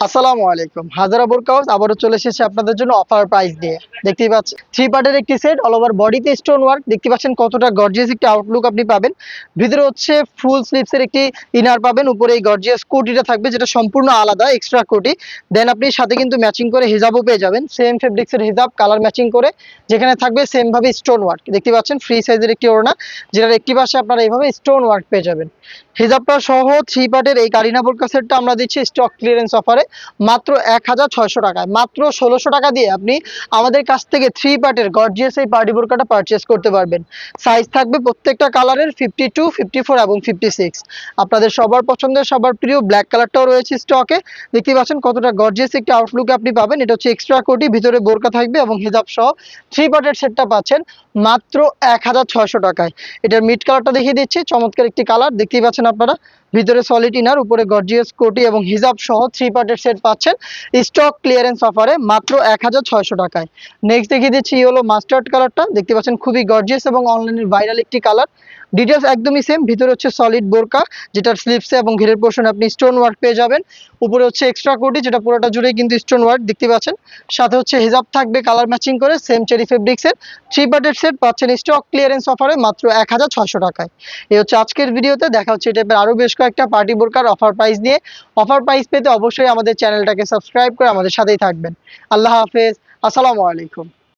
আসসালামু আলাইকুম। হাজারা বোরকা হাউস আবারও চলে এসেছে আপনাদের জন্য অফার প্রাইস দিয়ে। দেখতেই পাচ্ছেন থ্রি পার্টের একটি সেট, অল ওভার বডিতে স্টোন ওয়ার্ক। দেখতে পাচ্ছেন কতটা গর্জিয়াস একটি আউটলুক আপনি পাবেন। ভিতরে হচ্ছে ফুল স্লিভসের একটি ইনার পাবেন, উপরে এই গর্জিয়াস কোটিটা থাকবে যেটা সম্পূর্ণ আলাদা এক্সট্রা কোটি। দেন আপনি সাথে কিন্তু ম্যাচিং করে হিজাবও পেয়ে যাবেন, সেম ফেব্রিক্সের হিজাব কালার ম্যাচিং করে, যেখানে থাকবে সেম ভাবে স্টোন ওয়ার্ক। দেখতে পাচ্ছেন ফ্রি সাইজের একটি ওড়না, যেটার একটি পাশে আপনারা এইভাবে স্টোন ওয়ার্ক পেয়ে যাবেন। হিজাবটা সহ থ্রি পার্টের এই কারিনা বোরকা সেটটা আমরা দিচ্ছি স্টক ক্লিয়ারেন্স অফারে মাত্র 1600 টাকায়। মাত্র 1600 টাকা দিয়ে আপনি আমাদের কাছ থেকে থ্রি পার্টের গর্জিয়াস এই পার্টি বোরকাটা পারচেস করতে পারবেন। সাইজ থাকবে প্রত্যেকটা কালারের 52, 54 এবং 56। আপনাদের সবার পছন্দের সবার প্রিয় ব্ল্যাক কালারটাও রয়েছে স্টকে। দেখতে পাচ্ছেন কতটা গর্জিয়াস একটি আউটলুকে আপনি পাবেন। এটা হচ্ছে এক্সট্রা কোটি, ভিতরে বোরকা থাকবে এবং হিজাব সহ থ্রি পার্টের সেটটা পাচ্ছেন মাত্র 1600 টাকায়। এটার মিড কালারটা দেখিয়ে দিচ্ছি, চমৎকার একটি কালার। দেখতেই পাচ্ছেন আপনারা, ভিতরে সলিড ইনার, উপরে গর্জিয়াস কোটি এবং হিজাব সহ থ্রি পার্টের সেট পাচ্ছেন স্টক ক্লিয়ারেন্স অফারে মাত্র 1600 টাকায়। নেক্সট দেখিয়ে দিচ্ছি ইয়েলো মাস্টার্ড কালারটা। দেখতে পাচ্ছেন খুবই গর্জিয়াস এবং অনলাইনের ভাইরাল একটি কালার। ডিটেলস একদমই সেম, ভিতরে হচ্ছে সলিড বোরকা যেটার স্লিভসে এবং ঘেরের পোর্শনে আপনি স্টোন ওয়ার্ক পেয়ে যাবেন। উপরে হচ্ছে এক্সট্রা কোটি যেটা পুরোটা জুড়ে কিন্তু স্টোন ওয়ার্ক দেখতে পাচ্ছেন। সাথে হচ্ছে হিজাব থাকবে কালার ম্যাচিং করে, সেম চেরি ফেব্রিক্সের থ্রি পার্টের সেট পাচ্ছেন স্টক ক্লিয়ারেন্স অফারে মাত্র 1600 টাকায়। এই হচ্ছে আজকের ভিডিওতে। দেখা হচ্ছে এই টাইপের আরো বেশ কয়েকটা পার্টি বোরকার অফার প্রাইস নিয়ে। অফার প্রাইস পেতে অবশ্যই আমাদের চ্যানেলটাকে সাবস্ক্রাইব করে আমাদের সাথেই থাকবেন। আল্লাহ হাফেজ, আসসালামু আলাইকুম।